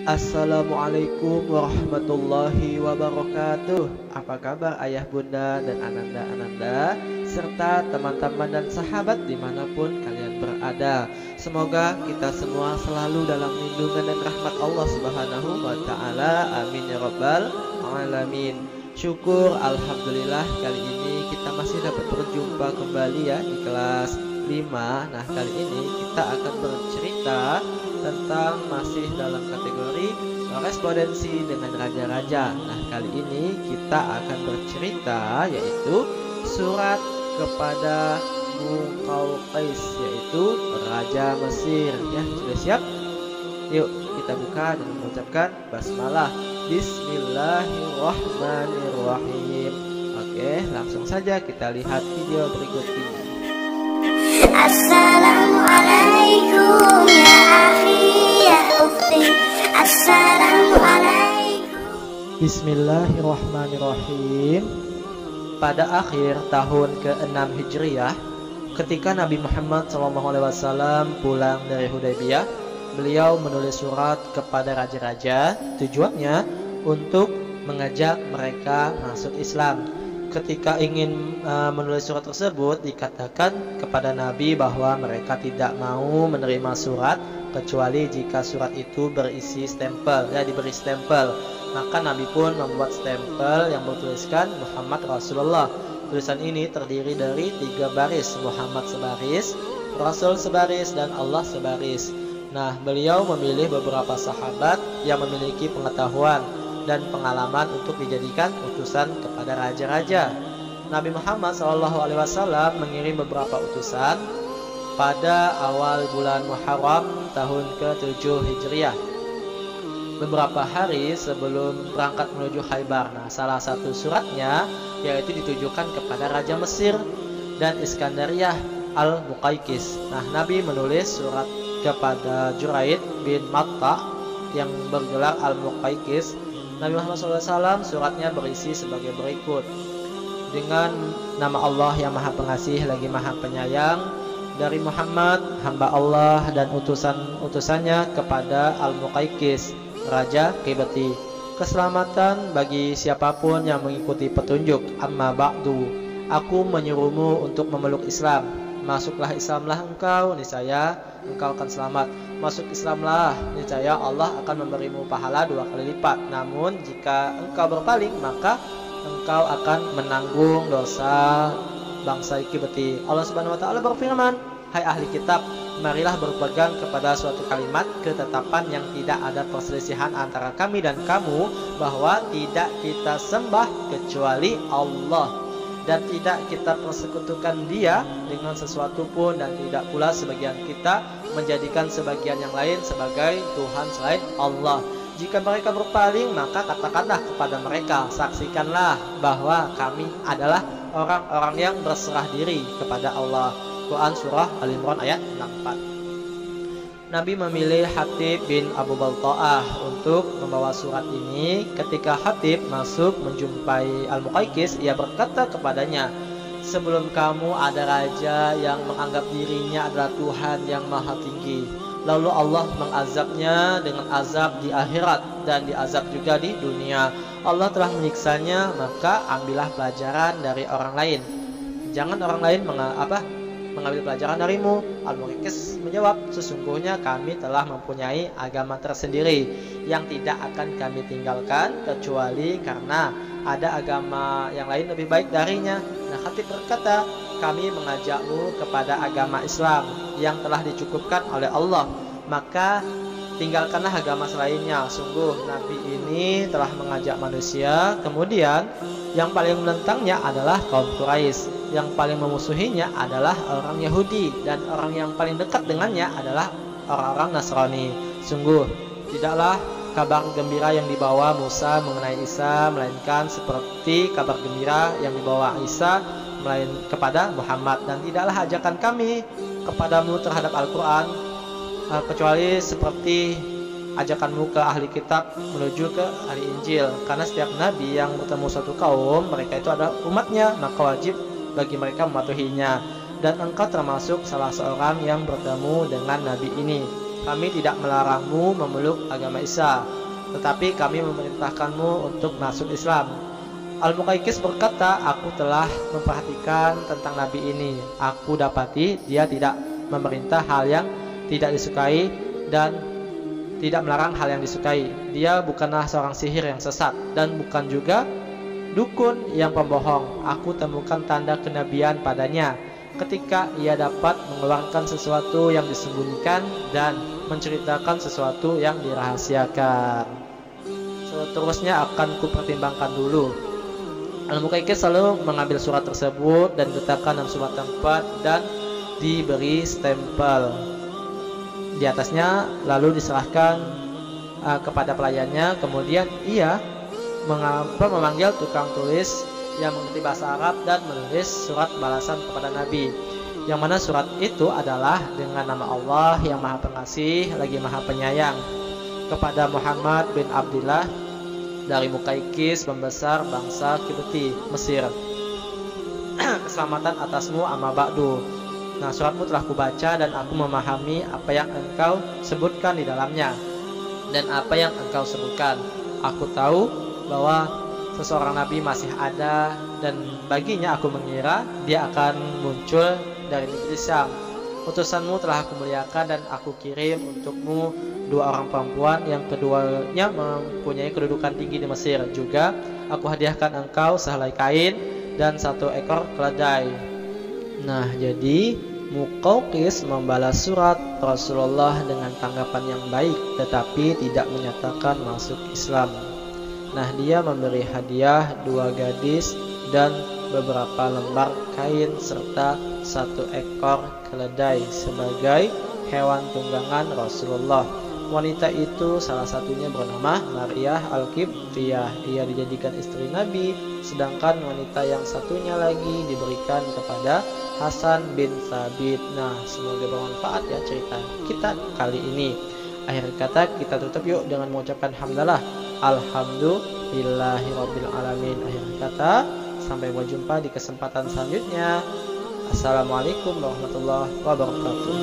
Assalamualaikum warahmatullahi wabarakatuh. Apa kabar ayah bunda dan ananda-ananda serta teman-teman dan sahabat dimanapun kalian berada. Semoga kita semua selalu dalam lindungan dan rahmat Allah Subhanahu wa ta'ala. Amin ya rabbal alamin. Syukur alhamdulillah kali ini kita masih dapat berjumpa kembali ya di kelas 5. Nah, kali ini kita akan bercerita tentang masih dalam kategori korespondensi dengan raja-raja. Nah, kali ini kita akan bercerita yaitu surat kepada Muqawqis, yaitu Raja Mesir. Ya, sudah siap? Yuk kita buka dan mengucapkan basmalah. Bismillahirrahmanirrahim. Oke, langsung saja kita lihat video berikut ini. Assalamualaikum ya akhi ya ukhti. Assalamualaikum. Bismillahirrahmanirrahim. Pada akhir tahun ke-6 Hijriah, ketika Nabi Muhammad SAW pulang dari Hudaybiyah, beliau menulis surat kepada raja-raja, tujuannya untuk mengajak mereka masuk Islam. Ketika ingin menulis surat tersebut, dikatakan kepada Nabi bahwa mereka tidak mau menerima surat kecuali jika surat itu berisi stempel, ya, diberi stempel. Maka Nabi pun membuat stempel yang bertuliskan Muhammad Rasulullah. Tulisan ini terdiri dari 3 baris, Muhammad sebaris, Rasul sebaris, dan Allah sebaris. Nah, beliau memilih beberapa sahabat yang memiliki pengetahuan dan pengalaman untuk dijadikan utusan kepada raja-raja. Nabi Muhammad SAW mengirim beberapa utusan pada awal bulan Muharram tahun ke-7 Hijriah, beberapa hari sebelum berangkat menuju Khaybar. Nah, salah satu suratnya yaitu ditujukan kepada Raja Mesir dan Iskandariyah Al-Muqawqis. Nah, Nabi menulis surat kepada Juraid bin Matta yang bergelar Al-Muqawqis. Nabi Muhammad SAW suratnya berisi sebagai berikut. Dengan nama Allah yang Maha Pengasih lagi Maha Penyayang, dari Muhammad hamba Allah dan utusannya kepada Al-Muqawqis, Raja Qibti. Keselamatan bagi siapapun yang mengikuti petunjuk. Amma ba'du, aku menyuruhmu untuk memeluk Islam. Masuklah Islamlah engkau, niscaya engkau akan selamat. Masuk Islamlah, niscaya Allah akan memberimu pahala 2 kali lipat. Namun jika engkau berpaling, maka engkau akan menanggung dosa bangsa Qibti. Allah Subhanahu wa ta'ala berfirman, hai ahli kitab, marilah berpegang kepada suatu kalimat ketetapan yang tidak ada perselisihan antara kami dan kamu, bahwa tidak kita sembah kecuali Allah, dan tidak kita persekutukan Dia dengan sesuatu pun, dan tidak pula sebagian kita menjadikan sebagian yang lain sebagai Tuhan selain Allah. Jika mereka berpaling, maka katakanlah kepada mereka, saksikanlah bahwa kami adalah orang-orang yang berserah diri kepada Allah. Quran Surah Al-Imran ayat 64. Nabi memilih Hatib bin Abu Balta'ah untuk membawa surat ini. Ketika Hatib masuk menjumpai Al-Muqawqis, ia berkata kepadanya, sebelum kamu ada raja yang menganggap dirinya adalah Tuhan yang maha tinggi. Lalu Allah mengazabnya dengan azab di akhirat dan diazab juga di dunia. Allah telah menyiksanya, maka ambillah pelajaran dari orang lain. Jangan orang lain mengambil pelajaran darimu. Al-Muqawqis menjawab, sesungguhnya kami telah mempunyai agama tersendiri yang tidak akan kami tinggalkan kecuali karena ada agama yang lain lebih baik darinya. Nah, Khatib berkata, kami mengajakmu kepada agama Islam yang telah dicukupkan oleh Allah, maka tinggalkanlah agama selainnya. Sungguh Nabi ini telah mengajak manusia. Kemudian yang paling menentangnya adalah kaum Quraisy, yang paling memusuhinya adalah orang Yahudi, dan orang yang paling dekat dengannya adalah orang-orang Nasrani. Sungguh tidaklah kabar gembira yang dibawa Musa mengenai Isa melainkan seperti kabar gembira yang dibawa Isa kepada Muhammad, dan tidaklah ajakan kami kepadamu terhadap Al-Quran kecuali seperti ajakanmu ke ahli kitab menuju ke ahli Injil. Karena setiap nabi yang bertemu suatu kaum, mereka itu adalah umatnya, maka wajib bagi mereka mematuhinya. Dan engkau termasuk salah seorang yang bertemu dengan nabi ini. kami tidak melarangmu memeluk agama Isa, tetapi kami memerintahkanmu untuk masuk Islam. Al-Muqaykis berkata, aku telah memperhatikan tentang Nabi ini. Aku dapati dia tidak memerintah hal yang tidak disukai dan tidak melarang hal yang disukai. Dia bukanlah seorang sihir yang sesat dan bukan juga dukun yang pembohong. Aku temukan tanda kenabian padanya ketika ia dapat mengeluarkan sesuatu yang disembunyikan dan menceritakan sesuatu yang dirahasiakan. Seterusnya akan kupertimbangkan dulu. Al-Muqaykis selalu mengambil surat tersebut dan letakkan dalam sebuah tempat dan diberi stempel di atasnya, lalu diserahkan kepada pelayannya. Kemudian ia memanggil tukang tulis yang mengerti bahasa Arab dan menulis surat balasan kepada Nabi, yang mana surat itu adalah dengan nama Allah yang Maha Pengasih lagi Maha Penyayang, kepada Muhammad bin Abdillah dari Muqaykis, pembesar bangsa Kibti, Mesir. Keselamatan atasmu amma ba'du. Nah, suratmu telah kubaca dan aku memahami apa yang engkau sebutkan di dalamnya dan apa yang engkau serukan. Aku tahu bahwa seseorang nabi masih ada dan baginya aku mengira dia akan muncul dari negeri Syam. Utusanmu telah aku muliakan dan aku kirim untukmu 2 orang perempuan yang keduanya mempunyai kedudukan tinggi di Mesir. Juga aku hadiahkan engkau sehelai kain dan 1 ekor keledai. Nah, jadi Muqaykis membalas surat Rasulullah dengan tanggapan yang baik, tetapi tidak menyatakan masuk Islam. Nah, dia memberi hadiah 2 gadis dan beberapa lembar kain serta 1 ekor keledai sebagai hewan tunggangan Rasulullah. Wanita itu salah satunya bernama Maryah Al-Qibtiyah. Ia dijadikan istri Nabi, sedangkan wanita yang satunya lagi diberikan kepada Hasan bin Thabit. Nah, semoga bermanfaat ya cerita kita kali ini. Akhir kata kita tutup yuk dengan mengucapkan hamdalah. Alhamdulillahirabbil alamin. Akhir kata, sampai berjumpa di kesempatan selanjutnya. Assalamualaikum warahmatullahi wabarakatuh.